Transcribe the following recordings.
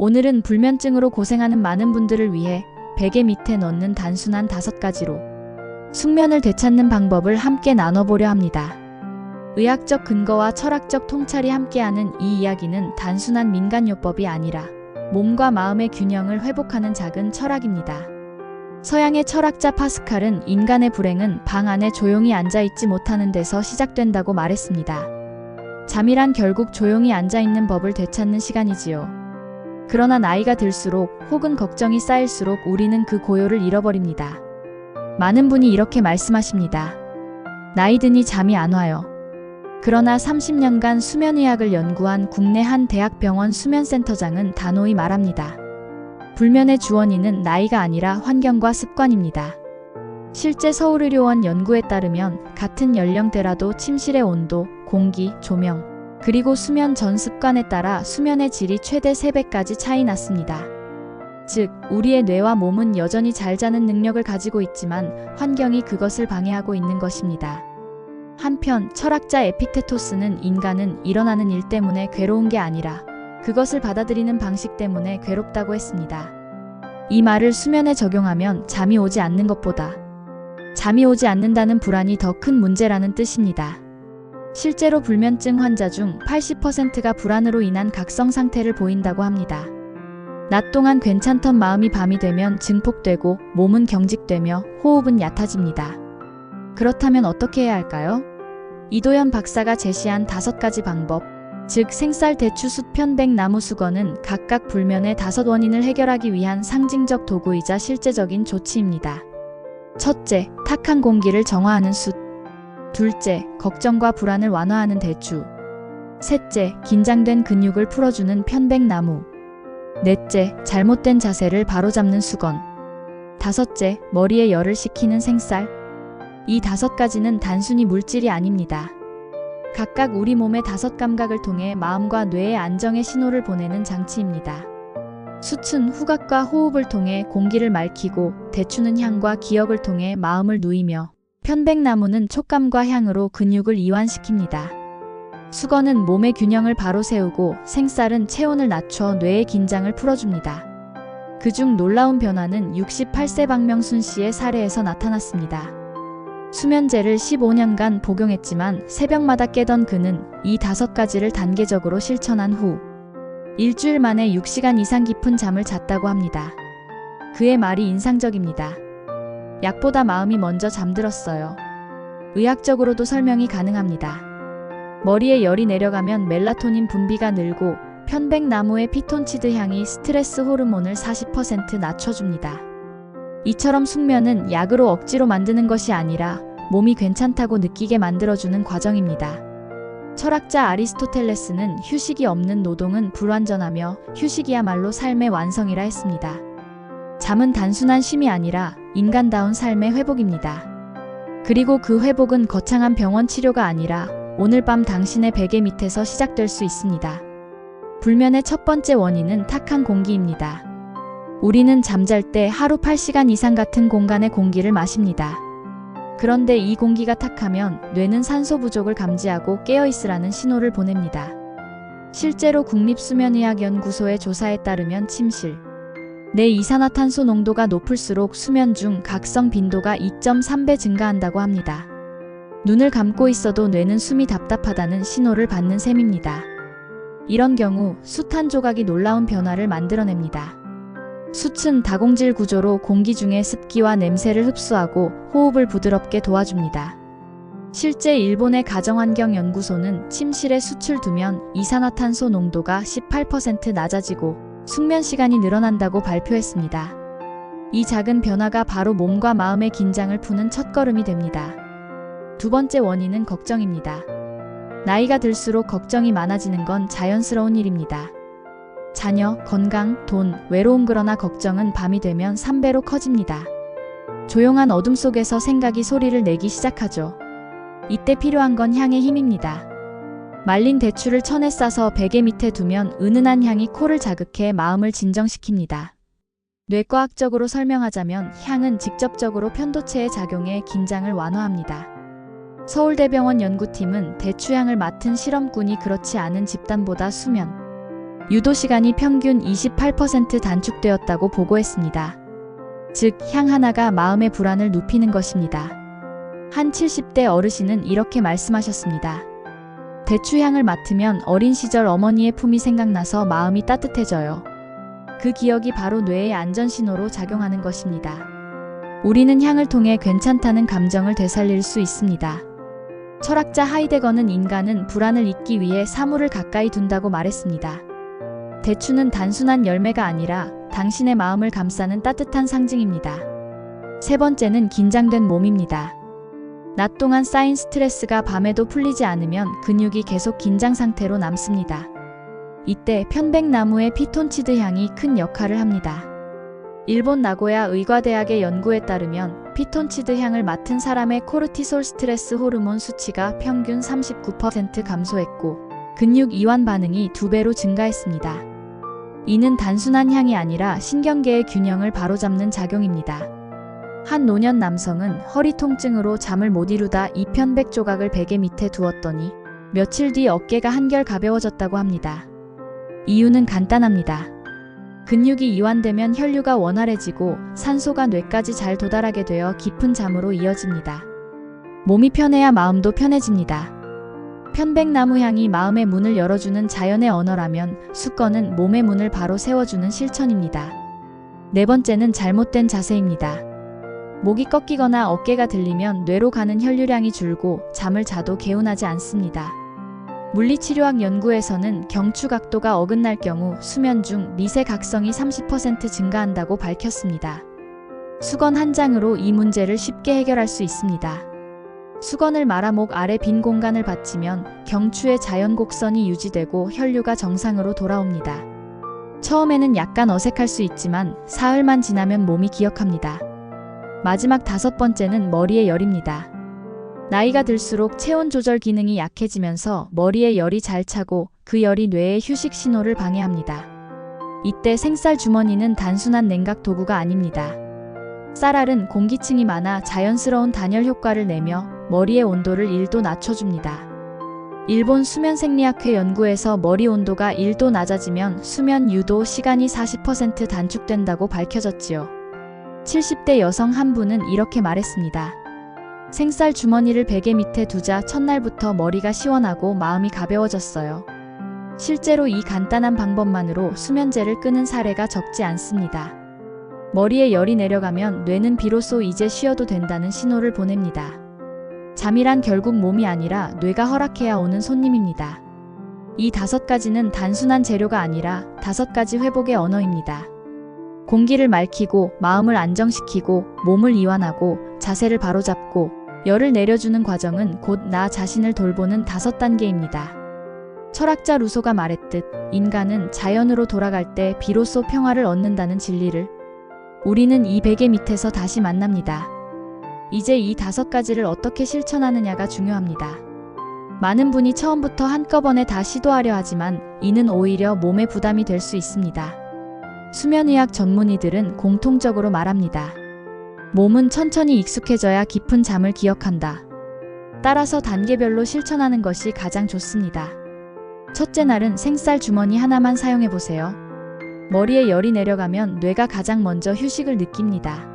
오늘은 불면증으로 고생하는 많은 분들을 위해 베개 밑에 넣는 단순한 5가지로 숙면을 되찾는 방법을 함께 나눠보려 합니다. 의학적 근거와 철학적 통찰이 함께하는 이 이야기는 단순한 민간요법이 아니라 몸과 마음의 균형을 회복하는 작은 철학입니다. 서양의 철학자 파스칼은 인간의 불행은 방 안에 조용히 앉아있지 못하는 데서 시작된다고 말했습니다. 잠이란 결국 조용히 앉아있는 법을 되찾는 시간이지요. 그러나 나이가 들수록 혹은 걱정이 쌓일수록 우리는 그 고요를 잃어버립니다. 많은 분이 이렇게 말씀하십니다. 나이 드니 잠이 안 와요. 그러나 30년간 수면의학을 연구한 국내 한 대학병원 수면센터장은 단호히 말합니다. 불면의 주원인은 나이가 아니라 환경과 습관입니다. 실제 서울의료원 연구에 따르면 같은 연령대라도 침실의 온도, 공기, 조명, 그리고 수면 전 습관에 따라 수면의 질이 최대 3배까지 차이 났습니다. 즉, 우리의 뇌와 몸은 여전히 잘 자는 능력을 가지고 있지만 환경이 그것을 방해하고 있는 것입니다. 한편 철학자 에피테토스는 인간은 일어나는 일 때문에 괴로운 게 아니라 그것을 받아들이는 방식 때문에 괴롭다고 했습니다. 이 말을 수면에 적용하면 잠이 오지 않는 것보다 잠이 오지 않는다는 불안이 더 큰 문제라는 뜻입니다. 실제로 불면증 환자 중 80%가 불안으로 인한 각성 상태를 보인다고 합니다. 낮 동안 괜찮던 마음이 밤이 되면 증폭되고 몸은 경직되며 호흡은 얕아집니다. 그렇다면 어떻게 해야 할까요? 이도현 박사가 제시한 5가지 방법, 즉 생쌀, 대추, 숯, 편백, 나무, 수건은 각각 불면의 5원인을 해결하기 위한 상징적 도구이자 실제적인 조치입니다. 첫째, 탁한 공기를 정화하는 숯. 둘째, 걱정과 불안을 완화하는 대추. 셋째, 긴장된 근육을 풀어주는 편백나무. 넷째, 잘못된 자세를 바로잡는 수건. 다섯째, 머리에 열을 식히는 생쌀. 이 5가지는 단순히 물질이 아닙니다. 각각 우리 몸의 5감각을 통해 마음과 뇌의 안정의 신호를 보내는 장치입니다. 숯은 후각과 호흡을 통해 공기를 맑히고, 대추는 향과 기억을 통해 마음을 누이며, 편백나무는 촉감과 향으로 근육을 이완시킵니다. 수건은 몸의 균형을 바로 세우고, 생쌀은 체온을 낮춰 뇌의 긴장을 풀어줍니다. 그중 놀라운 변화는 68세 박명순 씨의 사례에서 나타났습니다. 수면제를 15년간 복용했지만 새벽마다 깨던 그는 이 5가지를 단계적으로 실천한 후 일주일 만에 6시간 이상 깊은 잠을 잤다고 합니다. 그의 말이 인상적입니다. 약보다 마음이 먼저 잠들었어요. 의학적으로도 설명이 가능합니다. 머리에 열이 내려가면 멜라토닌 분비가 늘고 편백나무의 피톤치드 향이 스트레스 호르몬을 40% 낮춰줍니다. 이처럼 숙면은 약으로 억지로 만드는 것이 아니라 몸이 괜찮다고 느끼게 만들어주는 과정입니다. 철학자 아리스토텔레스는 휴식이 없는 노동은 불완전하며 휴식이야말로 삶의 완성이라 했습니다. 잠은 단순한 쉼이 아니라 인간다운 삶의 회복입니다. 그리고 그 회복은 거창한 병원 치료가 아니라 오늘 밤 당신의 베개 밑에서 시작될 수 있습니다. 불면의 첫 번째 원인은 탁한 공기입니다. 우리는 잠잘 때 하루 8시간 이상 같은 공간의 공기를 마십니다. 그런데 이 공기가 탁하면 뇌는 산소 부족을 감지하고 깨어있으라는 신호를 보냅니다. 실제로 국립수면의학연구소의 조사에 따르면 침실 내 이산화탄소 농도가 높을수록 수면 중 각성 빈도가 2.3배 증가한다고 합니다. 눈을 감고 있어도 뇌는 숨이 답답하다는 신호를 받는 셈입니다. 이런 경우 숯 한 조각이 놀라운 변화를 만들어냅니다. 숯은 다공질 구조로 공기 중의 습기와 냄새를 흡수하고 호흡을 부드럽게 도와줍니다. 실제 일본의 가정환경연구소는 침실에 숯을 두면 이산화탄소 농도가 18% 낮아지고 숙면 시간이 늘어난다고 발표했습니다. 이 작은 변화가 바로 몸과 마음의 긴장을 푸는 첫걸음이 됩니다. 두 번째 원인은 걱정입니다. 나이가 들수록 걱정이 많아지는 건 자연스러운 일입니다. 자녀, 건강, 돈, 외로움, 그러나 걱정은 밤이 되면 3배로 커집니다. 조용한 어둠 속에서 생각이 소리를 내기 시작하죠. 이때 필요한 건 향의 힘입니다. 말린 대추를 천에 싸서 베개 밑에 두면 은은한 향이 코를 자극해 마음을 진정시킵니다. 뇌과학적으로 설명하자면 향은 직접적으로 편도체에 작용해 긴장을 완화합니다. 서울대병원 연구팀은 대추향을 맡은 실험꾼이 그렇지 않은 집단보다 수면 유도 시간이 평균 28% 단축되었다고 보고했습니다. 즉, 향 하나가 마음의 불안을 눕히는 것입니다. 한 70대 어르신은 이렇게 말씀하셨습니다. 대추향을 맡으면 어린 시절 어머니의 품이 생각나서 마음이 따뜻해져요. 그 기억이 바로 뇌의 안전신호로 작용하는 것입니다. 우리는 향을 통해 괜찮다는 감정을 되살릴 수 있습니다. 철학자 하이데거는 인간은 불안을 잊기 위해 사물을 가까이 둔다고 말했습니다. 대추는 단순한 열매가 아니라 당신의 마음을 감싸는 따뜻한 상징입니다. 세 번째는 긴장된 몸입니다. 낮 동안 쌓인 스트레스가 밤에도 풀리지 않으면 근육이 계속 긴장 상태로 남습니다. 이때 편백나무의 피톤치드 향이 큰 역할을 합니다. 일본 나고야 의과대학의 연구에 따르면 피톤치드 향을 맡은 사람의 코르티솔 스트레스 호르몬 수치가 평균 39% 감소했고 근육 이완 반응이 2배로 증가했습니다. 이는 단순한 향이 아니라 신경계의 균형을 바로잡는 작용입니다. 한 노년 남성은 허리 통증으로 잠을 못 이루다 이 편백 조각을 베개 밑에 두었더니 며칠 뒤 어깨가 한결 가벼워졌다고 합니다. 이유는 간단합니다. 근육이 이완되면 혈류가 원활해지고 산소가 뇌까지 잘 도달하게 되어 깊은 잠으로 이어집니다. 몸이 편해야 마음도 편해집니다. 편백나무 향이 마음의 문을 열어주는 자연의 언어라면 수건은 몸의 문을 바로 세워주는 실천입니다. 네 번째는 잘못된 자세입니다. 목이 꺾이거나 어깨가 들리면 뇌로 가는 혈류량이 줄고 잠을 자도 개운하지 않습니다. 물리치료학 연구에서는 경추 각도가 어긋날 경우 수면 중 미세각성이 30% 증가한다고 밝혔습니다. 수건 한 장으로 이 문제를 쉽게 해결할 수 있습니다. 수건을 말아 목 아래 빈 공간을 받치면 경추의 자연 곡선이 유지되고 혈류가 정상으로 돌아옵니다. 처음에는 약간 어색할 수 있지만 사흘만 지나면 몸이 기억합니다. 마지막 5번째는 머리의 열입니다. 나이가 들수록 체온 조절 기능이 약해지면서 머리에 열이 잘 차고 그 열이 뇌의 휴식 신호를 방해합니다. 이때 생쌀 주머니는 단순한 냉각 도구가 아닙니다. 쌀알은 공기층이 많아 자연스러운 단열 효과를 내며 머리의 온도를 1도 낮춰줍니다. 일본 수면생리학회 연구에서 머리 온도가 1도 낮아지면 수면 유도 시간이 40% 단축된다고 밝혀졌지요. 70대 여성 한 분은 이렇게 말했습니다. 생쌀 주머니를 베개 밑에 두자 첫날부터 머리가 시원하고 마음이 가벼워졌어요. 실제로 이 간단한 방법만으로 수면제를 끄는 사례가 적지 않습니다. 머리에 열이 내려가면 뇌는 비로소 이제 쉬어도 된다는 신호를 보냅니다. 잠이란 결국 몸이 아니라 뇌가 허락해야 오는 손님입니다. 이 5가지는 단순한 재료가 아니라 5가지 회복의 언어입니다. 공기를 맑히고 마음을 안정시키고 몸을 이완하고 자세를 바로잡고 열을 내려주는 과정은 곧 나 자신을 돌보는 5단계입니다. 철학자 루소가 말했듯 인간은 자연으로 돌아갈 때 비로소 평화를 얻는다는 진리를 우리는 이 베개 밑에서 다시 만납니다. 이제 이 5가지를 어떻게 실천하느냐가 중요합니다. 많은 분이 처음부터 한꺼번에 다 시도하려 하지만 이는 오히려 몸에 부담이 될 수 있습니다. 수면의학 전문의들은 공통적으로 말합니다. 몸은 천천히 익숙해져야 깊은 잠을 기억한다. 따라서 단계별로 실천하는 것이 가장 좋습니다. 첫째 날은 생쌀 주머니 하나만 사용해보세요. 머리에 열이 내려가면 뇌가 가장 먼저 휴식을 느낍니다.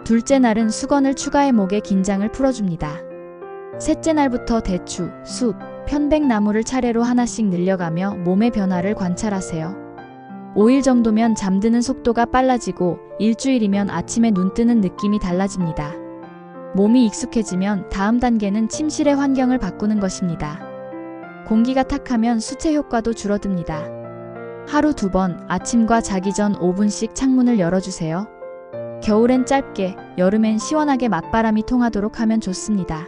둘째 날은 수건을 추가해 목의 긴장을 풀어줍니다. 셋째 날부터 대추, 숲, 편백나무를 차례로 하나씩 늘려가며 몸의 변화를 관찰하세요. 5일 정도면 잠드는 속도가 빨라지고 일주일이면 아침에 눈 뜨는 느낌이 달라집니다. 몸이 익숙해지면 다음 단계는 침실의 환경을 바꾸는 것입니다. 공기가 탁하면 수채 효과도 줄어듭니다. 하루 2번 아침과 자기 전 5분씩 창문을 열어주세요. 겨울엔 짧게, 여름엔 시원하게 맞바람이 통하도록 하면 좋습니다.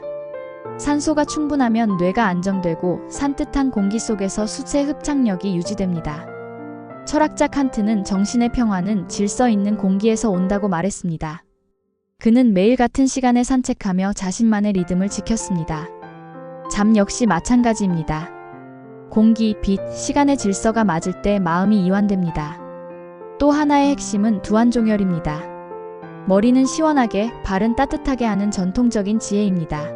산소가 충분하면 뇌가 안정되고 산뜻한 공기 속에서 수채 흡착력이 유지됩니다. 철학자 칸트는 정신의 평화는 질서 있는 공기에서 온다고 말했습니다. 그는 매일 같은 시간에 산책하며 자신만의 리듬을 지켰습니다. 잠 역시 마찬가지입니다. 공기, 빛, 시간의 질서가 맞을 때 마음이 이완됩니다. 또 하나의 핵심은 두안종열입니다. 머리는 시원하게, 발은 따뜻하게 하는 전통적인 지혜입니다.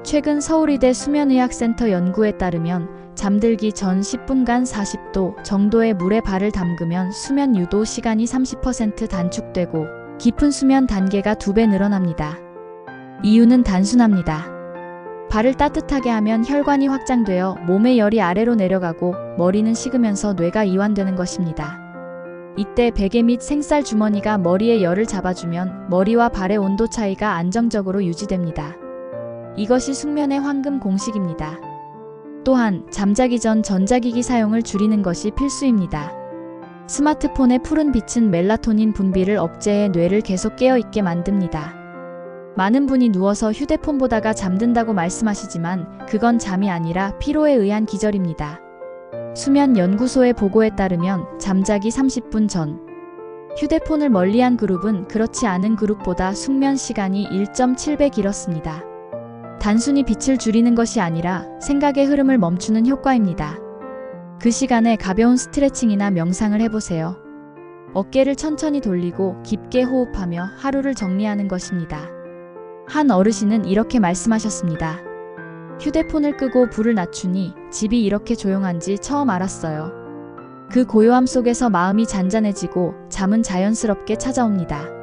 최근 서울의대 수면의학센터 연구에 따르면 잠들기 전 10분간 40도 정도의 물에 발을 담그면 수면 유도 시간이 30% 단축되고 깊은 수면 단계가 2배 늘어납니다. 이유는 단순합니다. 발을 따뜻하게 하면 혈관이 확장되어 몸의 열이 아래로 내려가고 머리는 식으면서 뇌가 이완되는 것입니다. 이때 베개 및 생쌀 주머니가 머리의 열을 잡아주면 머리와 발의 온도 차이가 안정적으로 유지됩니다. 이것이 숙면의 황금 공식입니다. 또한 잠자기 전 전자기기 사용을 줄이는 것이 필수입니다. 스마트폰의 푸른 빛은 멜라토닌 분비를 억제해 뇌를 계속 깨어있게 만듭니다. 많은 분이 누워서 휴대폰 보다가 잠든다고 말씀하시지만 그건 잠이 아니라 피로에 의한 기절입니다. 수면연구소의 보고에 따르면 잠자기 30분 전 휴대폰을 멀리한 그룹은 그렇지 않은 그룹보다 숙면 시간이 1.7배 길었습니다. 단순히 빛을 줄이는 것이 아니라 생각의 흐름을 멈추는 효과입니다. 그 시간에 가벼운 스트레칭이나 명상을 해보세요. 어깨를 천천히 돌리고 깊게 호흡하며 하루를 정리하는 것입니다. 한 어르신은 이렇게 말씀하셨습니다. 휴대폰을 끄고 불을 낮추니 집이 이렇게 조용한지 처음 알았어요. 그 고요함 속에서 마음이 잔잔해지고 잠은 자연스럽게 찾아옵니다.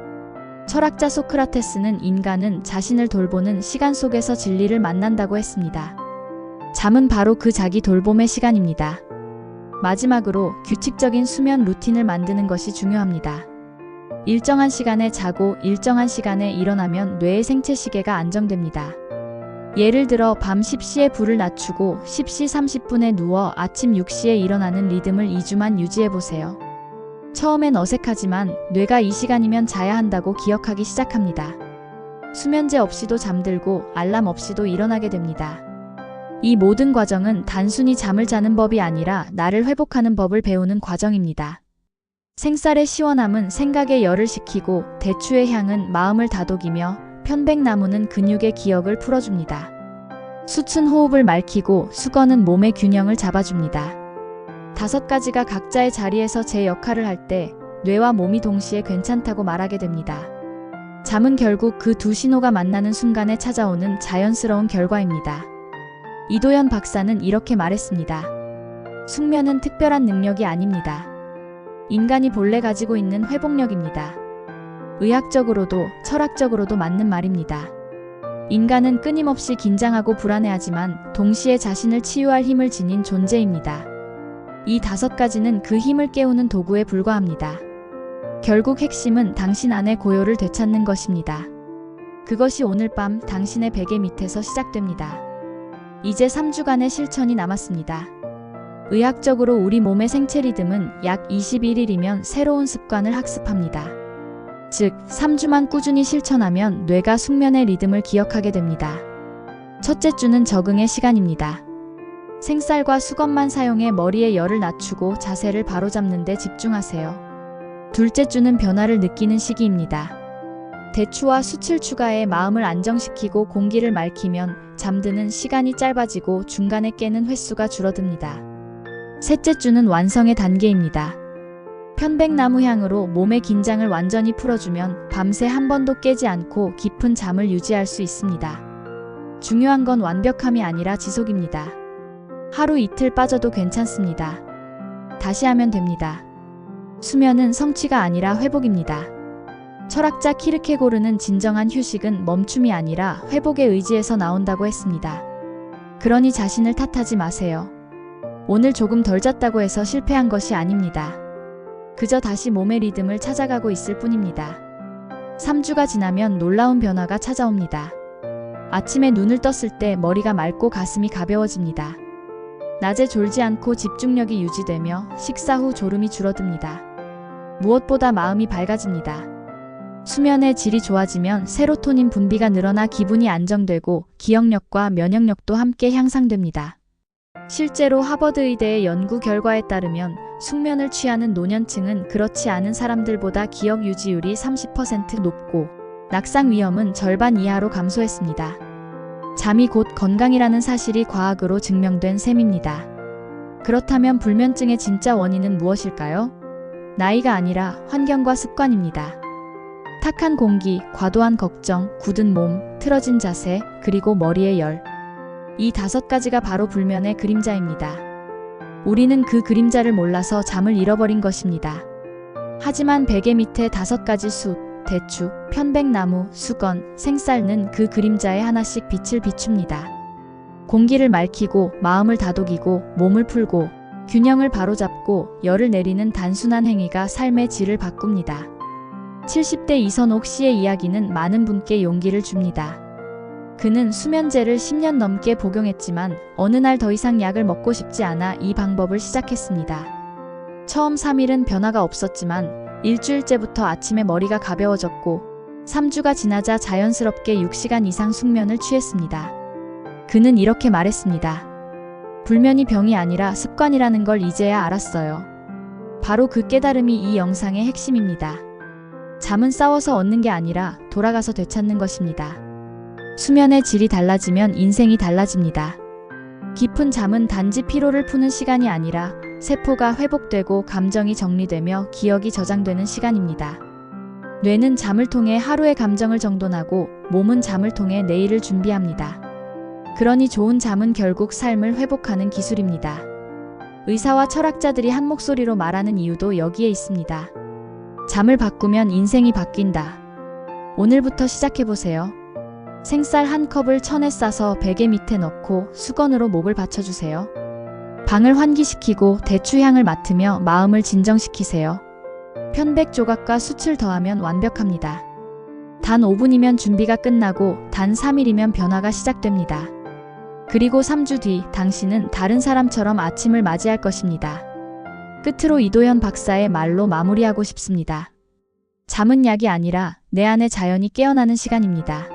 철학자 소크라테스는 인간은 자신을 돌보는 시간 속에서 진리를 만난다고 했습니다. 잠은 바로 그 자기 돌봄의 시간입니다. 마지막으로 규칙적인 수면 루틴을 만드는 것이 중요합니다. 일정한 시간에 자고 일정한 시간에 일어나면 뇌의 생체 시계가 안정됩니다. 예를 들어 밤 10시에 불을 낮추고 10시 30분에 누워 아침 6시에 일어나는 리듬을 2주만 유지해보세요. 처음엔 어색하지만 뇌가 이 시간이면 자야 한다고 기억하기 시작합니다. 수면제 없이도 잠들고 알람 없이도 일어나게 됩니다. 이 모든 과정은 단순히 잠을 자는 법이 아니라 나를 회복하는 법을 배우는 과정입니다. 생쌀의 시원함은 생각의 열을 식히고 대추의 향은 마음을 다독이며 편백나무는 근육의 기억을 풀어줍니다. 숯은 호흡을 맑히고 수건은 몸의 균형을 잡아줍니다. 5가지가 각자의 자리에서 제 역할을 할 때 뇌와 몸이 동시에 괜찮다고 말하게 됩니다. 잠은 결국 그 두 신호가 만나는 순간에 찾아오는 자연스러운 결과입니다. 이도현 박사는 이렇게 말했습니다. 숙면은 특별한 능력이 아닙니다. 인간이 본래 가지고 있는 회복력입니다. 의학적으로도 철학적으로도 맞는 말입니다. 인간은 끊임없이 긴장하고 불안해하지만 동시에 자신을 치유할 힘을 지닌 존재입니다. 이 5가지는 그 힘을 깨우는 도구에 불과합니다. 결국 핵심은 당신 안의 고요를 되찾는 것입니다. 그것이 오늘 밤 당신의 베개 밑에서 시작됩니다. 이제 3주간의 실천이 남았습니다. 의학적으로 우리 몸의 생체 리듬은 약 21일이면 새로운 습관을 학습합니다. 즉, 3주만 꾸준히 실천하면 뇌가 숙면의 리듬을 기억하게 됩니다. 첫째 주는 적응의 시간입니다. 생쌀과 수건만 사용해 머리의 열을 낮추고 자세를 바로잡는 데 집중하세요. 둘째 주는 변화를 느끼는 시기입니다. 대추와 숯을 추가해 마음을 안정시키고 공기를 맑히면 잠드는 시간이 짧아지고 중간에 깨는 횟수가 줄어듭니다. 셋째 주는 완성의 단계입니다. 편백나무 향으로 몸의 긴장을 완전히 풀어주면 밤새 한 번도 깨지 않고 깊은 잠을 유지할 수 있습니다. 중요한 건 완벽함이 아니라 지속입니다. 하루 이틀 빠져도 괜찮습니다. 다시 하면 됩니다. 수면은 성취가 아니라 회복입니다. 철학자 키르케고르는 진정한 휴식은 멈춤이 아니라 회복의 의지에서 나온다고 했습니다. 그러니 자신을 탓하지 마세요. 오늘 조금 덜 잤다고 해서 실패한 것이 아닙니다. 그저 다시 몸의 리듬을 찾아가고 있을 뿐입니다. 3주가 지나면 놀라운 변화가 찾아옵니다. 아침에 눈을 떴을 때 머리가 맑고 가슴이 가벼워집니다. 낮에 졸지 않고 집중력이 유지되며 식사 후 졸음이 줄어듭니다. 무엇보다 마음이 밝아집니다. 수면의 질이 좋아지면 세로토닌 분비가 늘어나 기분이 안정되고 기억력과 면역력도 함께 향상됩니다. 실제로 하버드 의대의 연구 결과에 따르면 숙면을 취하는 노년층은 그렇지 않은 사람들보다 기억 유지율이 30% 높고 낙상 위험은 절반 이하로 감소했습니다. 잠이 곧 건강이라는 사실이 과학으로 증명된 셈입니다. 그렇다면 불면증의 진짜 원인은 무엇일까요? 나이가 아니라 환경과 습관입니다. 탁한 공기, 과도한 걱정, 굳은 몸, 틀어진 자세, 그리고 머리의 열. 이 5가지가 바로 불면의 그림자입니다. 우리는 그 그림자를 몰라서 잠을 잃어버린 것입니다. 하지만 베개 밑에 5가지 숲, 대추, 편백나무, 수건, 생쌀은 그 그림자에 하나씩 빛을 비춥니다. 공기를 맑히고 마음을 다독이고 몸을 풀고 균형을 바로잡고 열을 내리는 단순한 행위가 삶의 질을 바꿉니다. 70대 이선옥 씨의 이야기는 많은 분께 용기를 줍니다. 그는 수면제를 10년 넘게 복용했지만 어느 날 더 이상 약을 먹고 싶지 않아 이 방법을 시작했습니다. 처음 3일은 변화가 없었지만 일주일째부터 아침에 머리가 가벼워졌고 3주가 지나자 자연스럽게 6시간 이상 숙면을 취했습니다. 그는 이렇게 말했습니다. 불면이 병이 아니라 습관이라는 걸 이제야 알았어요. 바로 그 깨달음이 이 영상의 핵심입니다. 잠은 싸워서 얻는 게 아니라 돌아가서 되찾는 것입니다. 수면의 질이 달라지면 인생이 달라집니다. 깊은 잠은 단지 피로를 푸는 시간이 아니라 세포가 회복되고 감정이 정리되며 기억이 저장되는 시간입니다. 뇌는 잠을 통해 하루의 감정을 정돈하고 몸은 잠을 통해 내일을 준비합니다. 그러니 좋은 잠은 결국 삶을 회복하는 기술입니다. 의사와 철학자들이 한 목소리로 말하는 이유도 여기에 있습니다. 잠을 바꾸면 인생이 바뀐다. 오늘부터 시작해보세요. 생쌀 한 컵을 천에 싸서 베개 밑에 넣고 수건으로 목을 받쳐주세요. 방을 환기시키고 대추 향을 맡으며 마음을 진정시키세요. 편백 조각과 숯을 더하면 완벽합니다. 단 5분이면 준비가 끝나고 단 3일이면 변화가 시작됩니다. 그리고 3주 뒤 당신은 다른 사람처럼 아침을 맞이할 것입니다. 끝으로 이도현 박사의 말로 마무리하고 싶습니다. 잠은 약이 아니라 내 안의 자연이 깨어나는 시간입니다.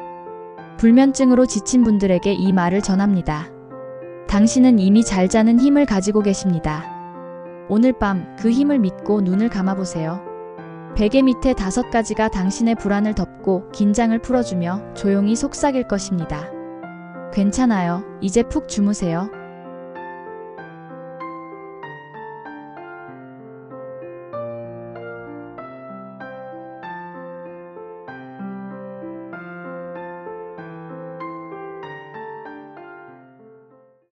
불면증으로 지친 분들에게 이 말을 전합니다. 당신은 이미 잘 자는 힘을 가지고 계십니다. 오늘 밤 그 힘을 믿고 눈을 감아보세요. 베개 밑에 5가지가 당신의 불안을 덮고 긴장을 풀어주며 조용히 속삭일 것입니다. 괜찮아요. 이제 푹 주무세요.